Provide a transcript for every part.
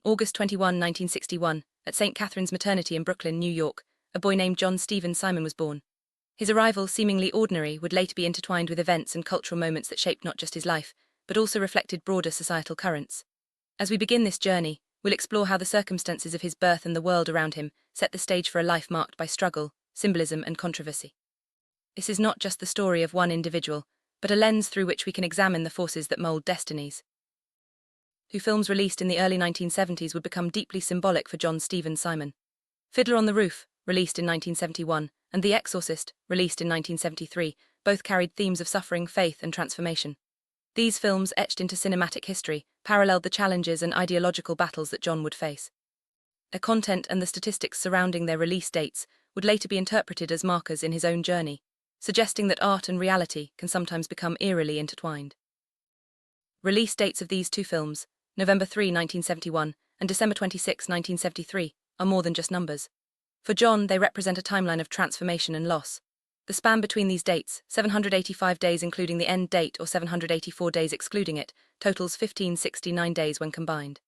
August 21, 1961, at St. Catherine's Maternity in Brooklyn, New York, a boy named John Stephen Simon was born. His arrival, seemingly ordinary, would later be intertwined with events and cultural moments that shaped not just his life, but also reflected broader societal currents. As we begin this journey, we'll explore how the circumstances of his birth and the world around him set the stage for a life marked by struggle, symbolism, and controversy. This is not just the story of one individual, but a lens through which we can examine the forces that mold destinies. Two films released in the early 1970s would become deeply symbolic for John Stephen Simon. Fiddler on the Roof, released in 1971, and The Exorcist, released in 1973, both carried themes of suffering, faith, and transformation. These films, etched into cinematic history, paralleled the challenges and ideological battles that John would face. Their content and the statistics surrounding their release dates would later be interpreted as markers in his own journey, suggesting that art and reality can sometimes become eerily intertwined. Release dates of these two films, November 3, 1971, and December 26, 1973, are more than just numbers. For John, they represent a timeline of transformation and loss. The span between these dates, 785 days including the end date or 784 days excluding it, totals 1569 days when combined.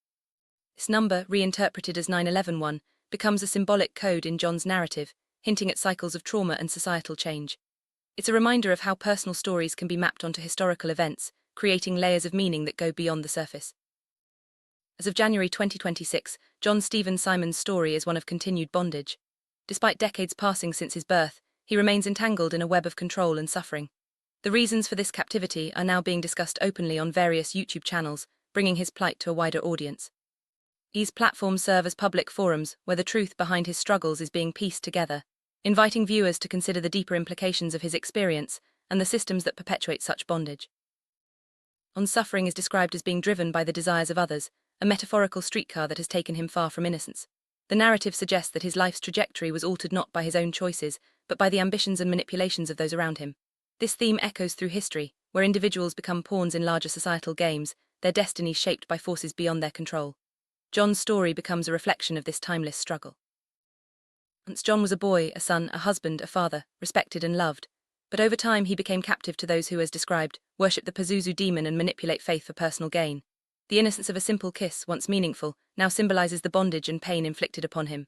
This number, reinterpreted as 9/11/1, becomes a symbolic code in John's narrative, hinting at cycles of trauma and societal change. It's a reminder of how personal stories can be mapped onto historical events, creating layers of meaning that go beyond the surface. As of January 2026, John Stephen Simon's story is one of continued bondage. Despite decades passing since his birth, he remains entangled in a web of control and suffering. The reasons for this captivity are now being discussed openly on various YouTube channels, bringing his plight to a wider audience. These platforms serve as public forums where the truth behind his struggles is being pieced together, inviting viewers to consider the deeper implications of his experience and the systems that perpetuate such bondage. Suffering is described as being driven by the desires of others, a metaphorical streetcar that has taken him far from innocence. The narrative suggests that his life's trajectory was altered not by his own choices, but by the ambitions and manipulations of those around him. This theme echoes through history, where individuals become pawns in larger societal games, their destinies shaped by forces beyond their control. John's story becomes a reflection of this timeless struggle. Once John was a boy, a son, a husband, a father, respected and loved. But over time he became captive to those who, as described, worship the Pazuzu demon and manipulate faith for personal gain. The innocence of a simple kiss, once meaningful, now symbolizes the bondage and pain inflicted upon him.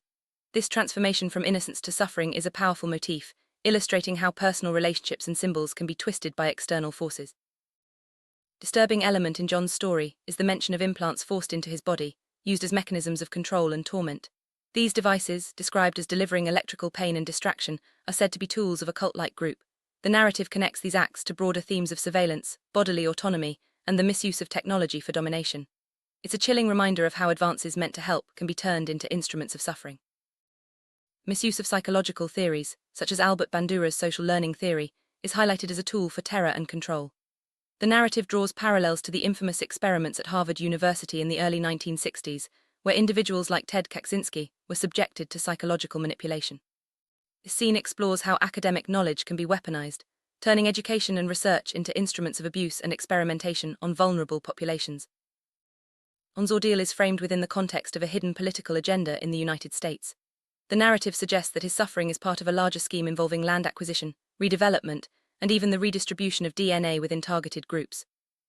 This transformation from innocence to suffering is a powerful motif, illustrating how personal relationships and symbols can be twisted by external forces. Disturbing element in John's story is the mention of implants forced into his body, used as mechanisms of control and torment. These devices, described as delivering electrical pain and distraction, are said to be tools of a cult-like group. The narrative connects these acts to broader themes of surveillance, bodily autonomy, and the misuse of technology for domination. It's a chilling reminder of how advances meant to help can be turned into instruments of suffering. Misuse of psychological theories, such as Albert Bandura's social learning theory, is highlighted as a tool for terror and control. The narrative draws parallels to the infamous experiments at Harvard University in the early 1960s, where individuals like Ted Kaczynski were subjected to psychological manipulation. This scene explores how academic knowledge can be weaponized, turning education and research into instruments of abuse and experimentation on vulnerable populations. John's ordeal is framed within the context of a hidden political agenda in the United States. The narrative suggests that his suffering is part of a larger scheme involving land acquisition, redevelopment, and even the redistribution of DNA within targeted groups.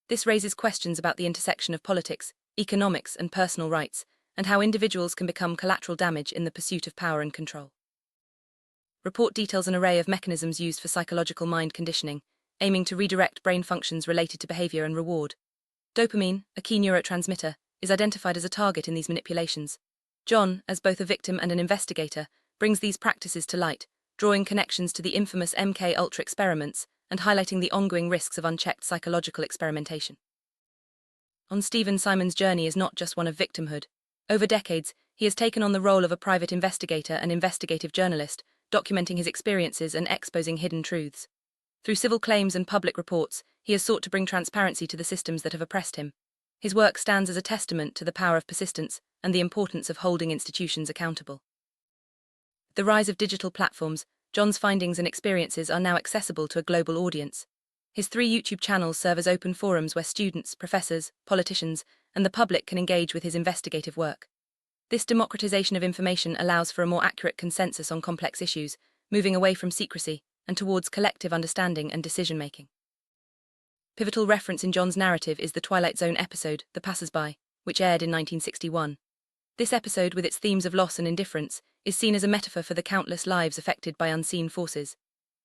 This raises questions about the intersection of politics, economics, and personal rights, and how individuals can become collateral damage in the pursuit of power and control. Report details an array of mechanisms used for psychological mind conditioning, aiming to redirect brain functions related to behavior and reward. Dopamine, a key neurotransmitter, is identified as a target in these manipulations. John, as both a victim and an investigator, brings these practices to light, drawing connections to the infamous MKUItra experiments and highlighting the ongoing risks of unchecked psychological experimentation. Stephen Simon's journey is not just one of victimhood. Over decades, he has taken on the role of a private investigator and investigative journalist, documenting his experiences and exposing hidden truths. Through civil claims and public reports, he has sought to bring transparency to the systems that have oppressed him. His work stands as a testament to the power of persistence and the importance of holding institutions accountable. The rise of digital platforms, John's findings and experiences are now accessible to a global audience. His 3 YouTube channels serve as open forums where students, professors, politicians, and the public can engage with his investigative work. This democratization of information allows for a more accurate consensus on complex issues, moving away from secrecy and towards collective understanding and decision-making. Pivotal reference in John's narrative is the Twilight Zone episode, The Passersby, which aired in 1961. This episode, with its themes of loss and indifference, is seen as a metaphor for the countless lives affected by unseen forces.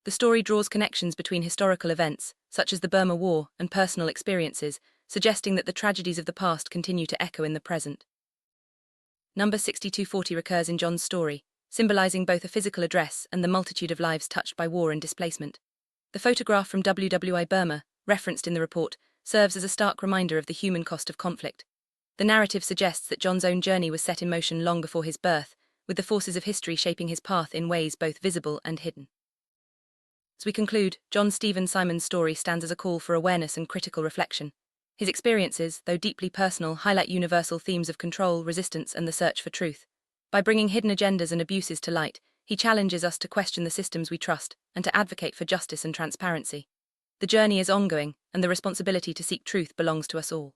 The story draws connections between historical events, such as the Burma War, and personal experiences, suggesting that the tragedies of the past continue to echo in the present. Number 6240 recurs in John's story, symbolizing both a physical address and the multitude of lives touched by war and displacement. The photograph from WWI Burma, referenced in the report, serves as a stark reminder of the human cost of conflict. The narrative suggests that John's own journey was set in motion long before his birth, with the forces of history shaping his path in ways both visible and hidden. As we conclude, John Stephen Simon's story stands as a call for awareness and critical reflection. His experiences, though deeply personal, highlight universal themes of control, resistance, and the search for truth. By bringing hidden agendas and abuses to light, he challenges us to question the systems we trust and to advocate for justice and transparency. The journey is ongoing, and the responsibility to seek truth belongs to us all.